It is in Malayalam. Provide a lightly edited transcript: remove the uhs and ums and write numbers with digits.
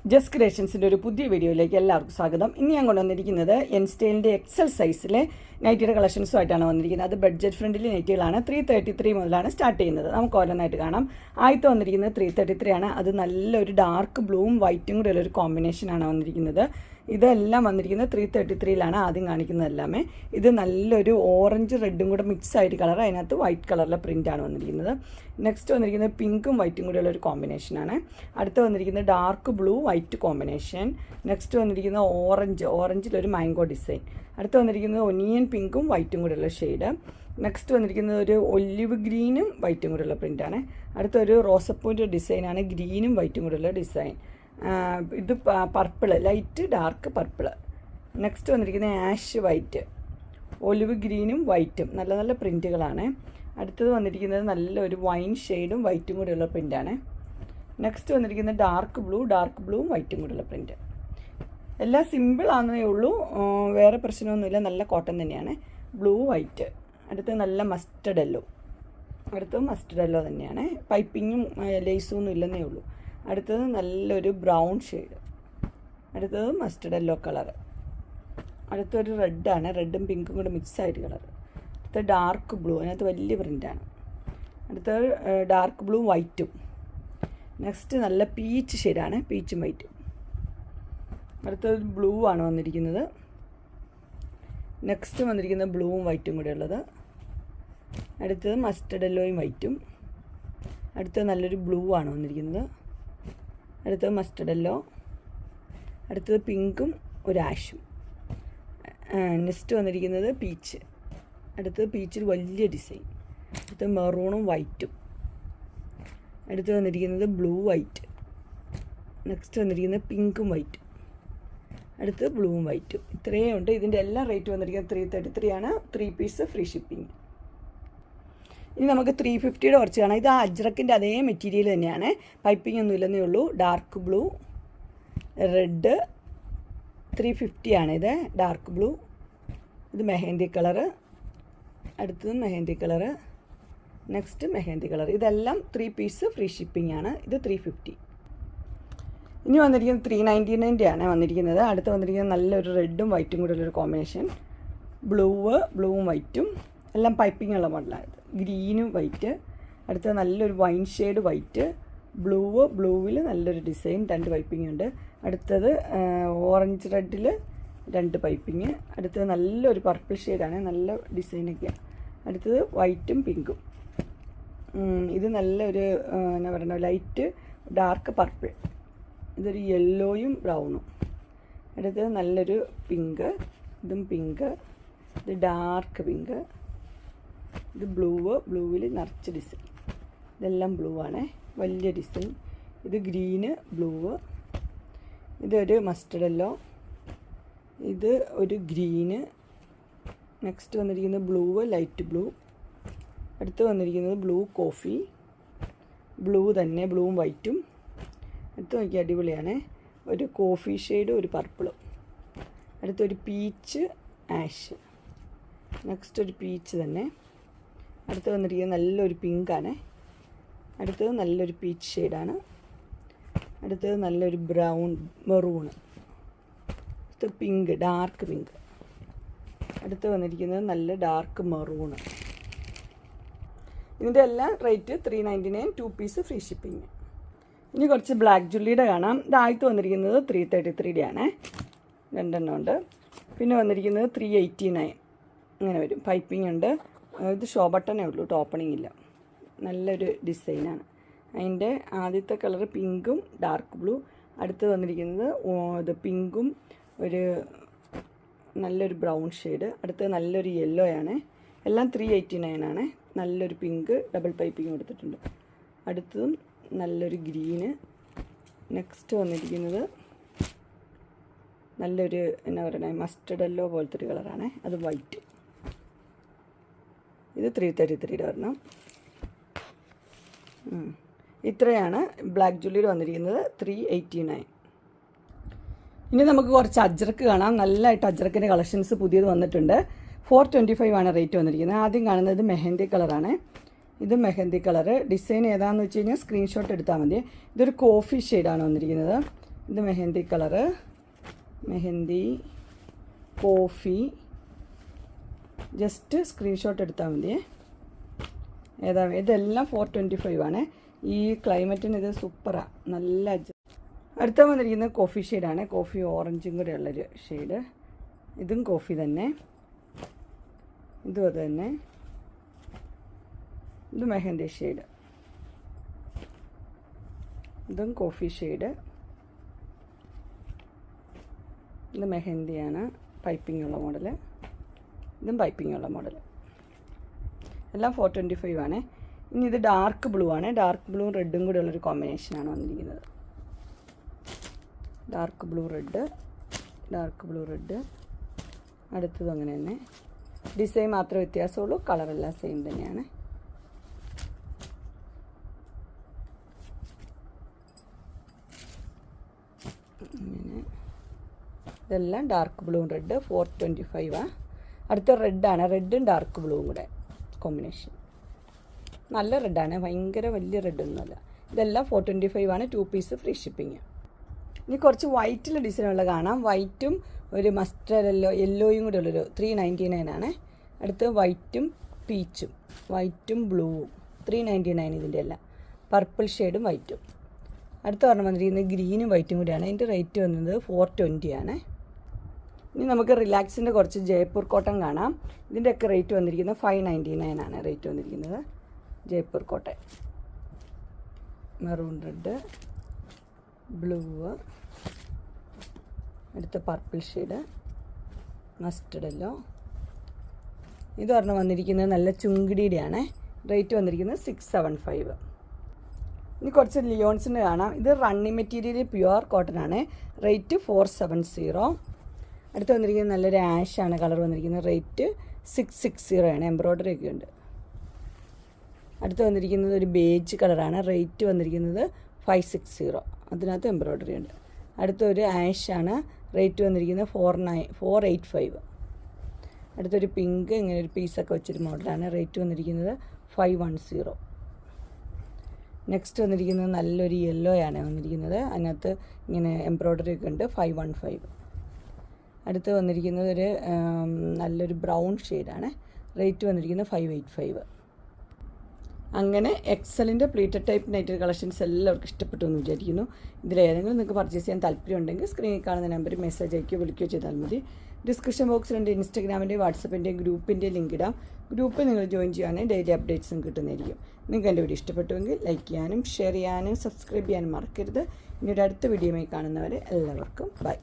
ജസ്റ്റ് ക്രിയേഷൻസിൻ്റെ ഒരു പുതിയ വീഡിയോയിലേക്ക് എല്ലാവർക്കും സ്വാഗതം. ഇന്ന് ഞാൻ കൊണ്ടുവന്നിരിക്കുന്നത് എൻ സ്റ്റൈലിൻ്റെ എക്സൽ സൈസിലെ നൈറ്റിയുടെ കളക്ഷൻസുമായിട്ടാണ് വന്നിരിക്കുന്നത്. അത് ബഡ്ജറ്റ് ഫ്രണ്ട്ലി നൈറ്റികളാണ്. 333 മുതലാണ് സ്റ്റാർട്ട് ചെയ്യുന്നത്. നമുക്ക് ഓരോന്നായിട്ട് കാണാം. ആദ്യത്തെ വന്നിരിക്കുന്നത് 333 ആണ്. അത് നല്ലൊരു ഡാർക്ക് ബ്ലൂവും വൈറ്റും കൂടെ ഉള്ളൊരു കോമ്പിനേഷനാണ് വന്നിരിക്കുന്നത്. ഇതെല്ലാം വന്നിരിക്കുന്നത് 333ലാണ് ആദ്യം കാണിക്കുന്നതെല്ലാമേ. ഇത് നല്ലൊരു ഓറഞ്ച് റെഡും കൂടെ മിക്സ് ആയിട്ട് കളർ, അതിനകത്ത് വൈറ്റ് കളറിലെ പ്രിൻ്റാണ് വന്നിരിക്കുന്നത്. നെക്സ്റ്റ് വന്നിരിക്കുന്നത് പിങ്കും വൈറ്റും കൂടെ ഉള്ളൊരു കോമ്പിനേഷനാണ്. അടുത്ത് വന്നിരിക്കുന്നത് dark blue white combination. Next വന്നിരിക്കുന്നത് ഓറഞ്ചിലൊരു മാംഗോ ഡിസൈൻ. അടുത്ത് വന്നിരിക്കുന്നത് ഒനിയൻ പിങ്കും വൈറ്റും കൂടെ ഉള്ള ഷെയ്ഡ്. നെക്സ്റ്റ് വന്നിരിക്കുന്നത് ഒരു ഒലിവ് ഗ്രീനും വൈറ്റും കൂടെ ഉള്ള പ്രിൻ്റാണ്. അടുത്തൊരു റോസപ്പൂവിൻ്റെ ഡിസൈനാണ്, ഗ്രീനും വൈറ്റും കൂടെ ഉള്ള ഡിസൈൻ. ഇത് purple, light dark purple. Next വന്നിരിക്കുന്നത് ആഷ് വൈറ്റ്, ഒലിവ് ഗ്രീനും വൈറ്റും, നല്ല നല്ല പ്രിൻറ്റുകളാണ്. അടുത്തത് വന്നിരിക്കുന്നത് നല്ലൊരു വൈൻ ഷെയ്ഡും വൈറ്റും കൂടെയുള്ള പ്രിൻ്റാണ്. നെക്സ്റ്റ് വന്നിരിക്കുന്നത് ഡാർക്ക് ബ്ലൂവും വൈറ്റും കൂടെയുള്ള പ്രിൻറ്റ്. എല്ലാം സിമ്പിൾ ആണെന്നേ ഉള്ളൂ, വേറെ പ്രശ്നമൊന്നുമില്ല. നല്ല കോട്ടൺ തന്നെയാണ്. Blue white. അടുത്തത് നല്ല മസ്റ്റർഡ് യെല്ലോ തന്നെയാണ്. പൈപ്പിങ്ങും ലേസും ഒന്നും ഇല്ലെന്നേ ഉള്ളൂ. അടുത്തത് നല്ലൊരു ബ്രൗൺ ഷെയ്ഡ്. അടുത്തത് മസ്റ്റർഡ് യെല്ലോ കളറ്. അടുത്തൊരു റെഡാണ്, റെഡും പിങ്കും കൂടെ മിക്സായിട്ട് കളർ. അടുത്ത ഡാർക്ക് ബ്ലൂ, അതിനകത്ത് വലിയ പ്രിൻ്റാണ്. അടുത്തത് ഡാർക്ക് ബ്ലൂ വൈറ്റും. നെക്സ്റ്റ് നല്ല പീച്ച് ഷെയ്ഡാണ്, പീച്ചും വൈറ്റും. അടുത്തത് ബ്ലൂ ആണ് വന്നിരിക്കുന്നത്. നെക്സ്റ്റ് വന്നിരിക്കുന്നത് ബ്ലൂവും വൈറ്റും കൂടെ ഉള്ളത്. അടുത്തത് മസ്റ്റർഡ് യെല്ലോയും വൈറ്റും. അടുത്തത് നല്ലൊരു ബ്ലൂ ആണ് വന്നിരിക്കുന്നത്. അടുത്തത് മസ്റ്റർഡ് യെല്ലോ. അടുത്തത് പിങ്കും ഒരു ആഷും. നെക്സ്റ്റ് വന്നിരിക്കുന്നത് പീച്ച്. അടുത്തത് പീച്ചിൽ വലിയ ഡിസൈൻ. അടുത്തത് മെറൂണും വൈറ്റും. അടുത്ത് വന്നിരിക്കുന്നത് ബ്ലൂ വൈറ്റ്. നെക്സ്റ്റ് വന്നിരിക്കുന്നത് പിങ്കും വൈറ്റും. അടുത്ത് ബ്ലൂവും വൈറ്റും. ഇത്രയും ഉണ്ട്. ഇതിൻ്റെ എല്ലാ റേറ്റ് വന്നിരിക്കുന്നത് 333 ആണ്. 3 പീസ് ഫ്രീ ഷിപ്പിംഗ്. ഇനി നമുക്ക് 350യുടെ കുറച്ച് കാണാം. ഇത് ആ അജ്രക്കിൻ്റെ അതേ മെറ്റീരിയൽ തന്നെയാണ്, പൈപ്പിംഗ് ഒന്നും ഇല്ലെന്നേ ഉള്ളൂ. Dark blue, red. 350 ആണ് ഇത്. Dark blue. ഇത് മെഹന്തി കളറ്. അടുത്തത് mehndi colour. Next mehndi colour. ഇതെല്ലാം 3 പീസ് ഫ്രീ ഷിപ്പിംഗ് ആണ്. ഇത് 350. ഇനി വന്നിരിക്കുന്നത് 399 ആണ് വന്നിരിക്കുന്നത്. അടുത്ത് വന്നിരിക്കുന്നത് നല്ലൊരു റെഡും വൈറ്റും കൂടെ ഉള്ളൊരു കോമ്പിനേഷൻ. ബ്ലൂവും വൈറ്റും, എല്ലാം പൈപ്പിംഗ് ഉള്ള മോഡലാണ്. ഗ്രീനും വൈറ്റ്. അടുത്തത് നല്ലൊരു വൈൻ ഷെയ്ഡ് വൈറ്റ്. ബ്ലൂവിൽ നല്ലൊരു ഡിസൈൻ, 2 പൈപ്പിംഗ് ഉണ്ട്. അടുത്തത് ഓറഞ്ച് റെഡിൽ 2 പൈപ്പിംഗ്. അടുത്തത് നല്ലൊരു പർപ്പിൾ ഷെയ്ഡാണ്, നല്ല ഡിസൈനൊക്കെയാണ്. അടുത്തത് വൈറ്റും പിങ്കും. ഇത് നല്ലൊരു എന്നാ പറയുക, ലൈറ്റ് ഡാർക്ക് പർപ്പിൾ. ഇതൊരു യെല്ലോയും ബ്രൗണും. അടുത്തത് നല്ലൊരു പിങ്ക്. ഇതും പിങ്ക്. ഇത് ഡാർക്ക് പിങ്ക്. ഇത് ബ്ലൂവിൽ നിറച്ച് ഡിസൈൻ. ഇതെല്ലാം ബ്ലൂ ആണ്, വലിയ ഡിസൈൻ. ഇത് ഗ്രീന്, ബ്ലൂ. ഇതൊരു മസ്റ്റർഡ് യെല്ലോ. ഇത് ഒരു ഗ്രീന്. നെക്സ്റ്റ് വന്നിരിക്കുന്നത് ബ്ലൂ, ലൈറ്റ് ബ്ലൂ. അടുത്ത് വന്നിരിക്കുന്നത് ബ്ലൂ കോഫി. ബ്ലൂ തന്നെ, ബ്ലൂവും വൈറ്റും. അടുത്ത് നോക്കി അടിപൊളിയാണ്. ഒരു കോഫി ഷെയ്ഡ്, ഒരു പർപ്പിളും. അടുത്തൊരു പീച്ച് ആഷ്. നെക്സ്റ്റ് ഒരു പീച്ച് തന്നെ. അടുത്ത് വന്നിരിക്കുന്നത് നല്ലൊരു പിങ്കാണ്. അടുത്തത് നല്ലൊരു പീച്ച് ഷെയ്ഡാണ്. അടുത്തത് നല്ലൊരു ബ്രൗൺ മെറൂണ്. അടുത്ത് പിങ്ക്, ഡാർക്ക് പിങ്ക്. അടുത്ത് വന്നിരിക്കുന്നത് നല്ല ഡാർക്ക് മെറൂണ്. ഇതിൻ്റെ എല്ലാം റേറ്റ് 399, 2 പീസ് ഫ്രീ ഷിപ്പിംഗ്. ഇനി കുറച്ച് ബ്ലാക്ക് ജുവല്ലറിയുടെ കാണാം. ഇത് ആദ്യത്തെ വന്നിരിക്കുന്നത് 333 ആണ്, 2 എണ്ണം ഉണ്ട്. പിന്നെ വന്നിരിക്കുന്നത് 389 അങ്ങനെ വരും. പൈപ്പിംഗ് ഉണ്ട്. ഇത് ഷോ ബട്ടണേ ഉള്ളൂ, ഓപ്പണിംഗ് ഇല്ല. നല്ലൊരു ഡിസൈനാണ്. അതിൻ്റെ ആദ്യത്തെ കളർ പിങ്കും ഡാർക്ക് ബ്ലൂ. അടുത്ത് വന്നിരിക്കുന്നത് ഇത് പിങ്കും ഒരു നല്ലൊരു ബ്രൗൺ ഷെയ്ഡ്. അടുത്ത് നല്ലൊരു യെല്ലോ ആണ്. എല്ലാം 389 ആണ്. നല്ലൊരു പിങ്ക്, ഡബിൾ പൈപ്പിംഗ് കൊടുത്തിട്ടുണ്ട്. അടുത്തതും നല്ലൊരു ഗ്രീന്. നെക്സ്റ്റ് വന്നിരിക്കുന്നത് നല്ലൊരു എന്നാ പറയുക, മസ്റ്റർഡ് യെല്ലോ പോലത്തെ ഒരു കളറാണ്, അത് വൈറ്റ്. ഇത് 333യുടെ ഒരെണ്ണം. ഇത്രയാണ് ബ്ലാക്ക് ജുവല്ലറി വന്നിരിക്കുന്നത്, 389. ഇനി നമുക്ക് കുറച്ച് അജ്രക്ക് കാണാം. നല്ലതായിട്ട് അജ്രക്കിൻ്റെ കളക്ഷൻസ് പുതിയത് വന്നിട്ടുണ്ട്. 425 ആണ് റേറ്റ് വന്നിരിക്കുന്നത്. ആദ്യം കാണുന്നത് മെഹന്തി കളറാണ്. ഇത് മെഹന്തി കളറ്. ഡിസൈൻ ഏതാണെന്ന് വെച്ച് കഴിഞ്ഞാൽ സ്ക്രീൻഷോട്ട് എടുത്താൽ മതി. ഇതൊരു കോഫി ഷെയ്ഡാണ് വന്നിരിക്കുന്നത്. ഇത് mehndi colour, mehndi, coffee. Just screenshot എടുത്താൽ മതിയേ. ഇതെല്ലാം 425 ആണ്. ഈ ക്ലൈമറ്റിന് ഇത് സൂപ്പറാണ്, നല്ല. അടുത്ത വന്നിരിക്കുന്നത് കോഫി ഷെയ്ഡാണ്, കോഫി ഓറഞ്ചും കൂടെ ഉള്ളൊരു ഷെയ്ഡ്. ഇതും കോഫി തന്നെ, ഇതും അത് തന്നെ. ഇത് മെഹന്തി ഷെയ്ഡ്, ഇതും കോഫി ഷെയ്ഡ്. ഇത് മെഹന്തിയാണ്, പൈപ്പിംഗ് ഉള്ള മോഡൽ. ഇതും പൈപ്പിംഗ് ഉള്ള മോഡൽ. എല്ലാം 425 ആണ്. ഇനി ഇത് ഡാർക്ക് ബ്ലൂ ആണ്. ഡാർക്ക് ബ്ലൂവും റെഡും കൂടെ ഉള്ളൊരു കോമ്പിനേഷനാണ് വന്നിരിക്കുന്നത്. Dark blue red, dark blue red. അടുത്തതും അങ്ങനെ തന്നെ. ഡിസൈൻ മാത്രമേ വ്യത്യാസമുള്ളൂ, കളറെല്ലാം സെയിം തന്നെയാണ്. അങ്ങനെ ഇതെല്ലാം ഡാർക്ക് ബ്ലൂവും റെഡ് 425 ആണ്. അടുത്ത റെഡാണ്, റെഡും ഡാർക്ക് ബ്ലൂവും കൂടെ കോമ്പിനേഷൻ. നല്ല റെഡാണ്, ഭയങ്കര വലിയ റെഡൊന്നുമല്ല. ഇതെല്ലാം 425 ആണ്. 2 പീസ് ഫ്രീ ഷിപ്പിങ്. ഇനി കുറച്ച് വൈറ്റിൽ ഡിസൈനുള്ള കാണാം. വൈറ്റും ഒരു മസ്റ്റർഡ് യെല്ലോയും കൂടെ ഉള്ളൊരു 399 ആണ്. അടുത്ത് വൈറ്റും പീച്ചും, വൈറ്റും ബ്ലൂവും 399 ഇതിൻ്റെ എല്ലാം. പർപ്പിൾ ഷെയ്ഡും വൈറ്റും. അടുത്ത പറഞ്ഞ് വന്നിരിക്കുന്നത് ഗ്രീനും വൈറ്റും കൂടിയാണ്. ഇതിൻ്റെ റേറ്റ് വന്നത് 420 ആണ്. ഇനി നമുക്ക് റിലാക്സിൻ്റെ കുറച്ച് ജയ്പൂർ കോട്ടൺ കാണാം. ഇതിൻ്റെയൊക്കെ റേറ്റ് വന്നിരിക്കുന്നത് 599 ആണ് റേറ്റ് വന്നിരിക്കുന്നത്. Jaipur cotton, maroon red, blue, അടുത്ത പർപ്പിൾ ഷെയ്ഡ്, മസ്റ്റർഡ് യെല്ലോ. ഇത് പറഞ്ഞ് വന്നിരിക്കുന്നത് നല്ല ചുങ്കിടിയുടെയാണ്. റേറ്റ് വന്നിരിക്കുന്നത് 675. ഇനി കുറച്ച് ലിയോൺസിൻ്റെ കാണാം. ഇത് റണ്ണിങ് മെറ്റീരിയൽ പ്യുവർ കോട്ടൺ ആണ്. റേറ്റ് 470. അടുത്ത് വന്നിരിക്കുന്നത് നല്ലൊരു ആഷാണ് കളർ വന്നിരിക്കുന്നത്. റേറ്റ് 660 ആണ്. എംബ്രോയ്ഡറി ഒക്കെ ഉണ്ട്. അടുത്ത് വന്നിരിക്കുന്നത് ഒരു ബേജ് കളറാണ്. റേറ്റ് വന്നിരിക്കുന്നത് 560. അതിനകത്ത് എംബ്രോയ്ഡറി ഉണ്ട്. അടുത്തൊരു ആഷാണ്. റേറ്റ് വന്നിരിക്കുന്നത് 485. അടുത്തൊരു പിങ്ക്, ഇങ്ങനെ ഒരു പീസൊക്കെ വെച്ചൊരു മോഡലാണ്. റേറ്റ് വന്നിരിക്കുന്നത് 510. നെക്സ്റ്റ് വന്നിരിക്കുന്നത് നല്ലൊരു യെല്ലോ ആണ് വന്നിരിക്കുന്നത്. അതിനകത്ത് ഇങ്ങനെ എംബ്രോയ്ഡറി ഒക്കെ ഉണ്ട്. 515. അടുത്ത് വന്നിരിക്കുന്നത് ഒരു നല്ലൊരു ബ്രൗൺ ഷെയ്ഡാണ്. റേറ്റ് വന്നിരിക്കുന്നത് 585. അങ്ങനെ എക്സലിൻ്റെ പ്ലീറ്റഡ് ടൈപ്പ് നൈറ്റ് കളക്ഷൻസ് എല്ലാവർക്കും ഇഷ്ടപ്പെട്ടു എന്ന് വിചാരിക്കുന്നു. ഇതിലേതെങ്കിലും നിങ്ങൾക്ക് പർച്ചേസ് ചെയ്യാൻ താല്പര്യമുണ്ടെങ്കിൽ സ്ക്രീനിൽ കാണുന്ന നമ്പറിൽ മെസ്സേജ് അയക്കുകയോ വിളിക്കുകയോ ചെയ്താൽ മതി. ഡിസ്ക്രിപ്ഷൻ ബോക്സിലുണ്ട് ഇൻസ്റ്റാഗ്രാമിൻ്റെയും വാട്സപ്പിൻ്റെയും ഗ്രൂപ്പിൻ്റെ ലിങ്ക് ഇടാം. ഗ്രൂപ്പിൽ നിങ്ങൾ ജോയിൻ ചെയ്യുകയാണെങ്കിൽ ഡെയിലി അപ്ഡേറ്റ്സും കിട്ടുന്നതായിരിക്കും. നിങ്ങൾക്ക് എൻ്റെ വീഡിയോ ഇഷ്ടപ്പെട്ടുവെങ്കിൽ ലൈക്ക് ചെയ്യാനും ഷെയർ ചെയ്യാനും സബ്സ്ക്രൈബ് ചെയ്യാനും മറക്കരുത്. ഇനി ഒരു അടുത്ത വീഡിയോയുമായി കാണുന്നവരെ എല്ലാവർക്കും ബൈ.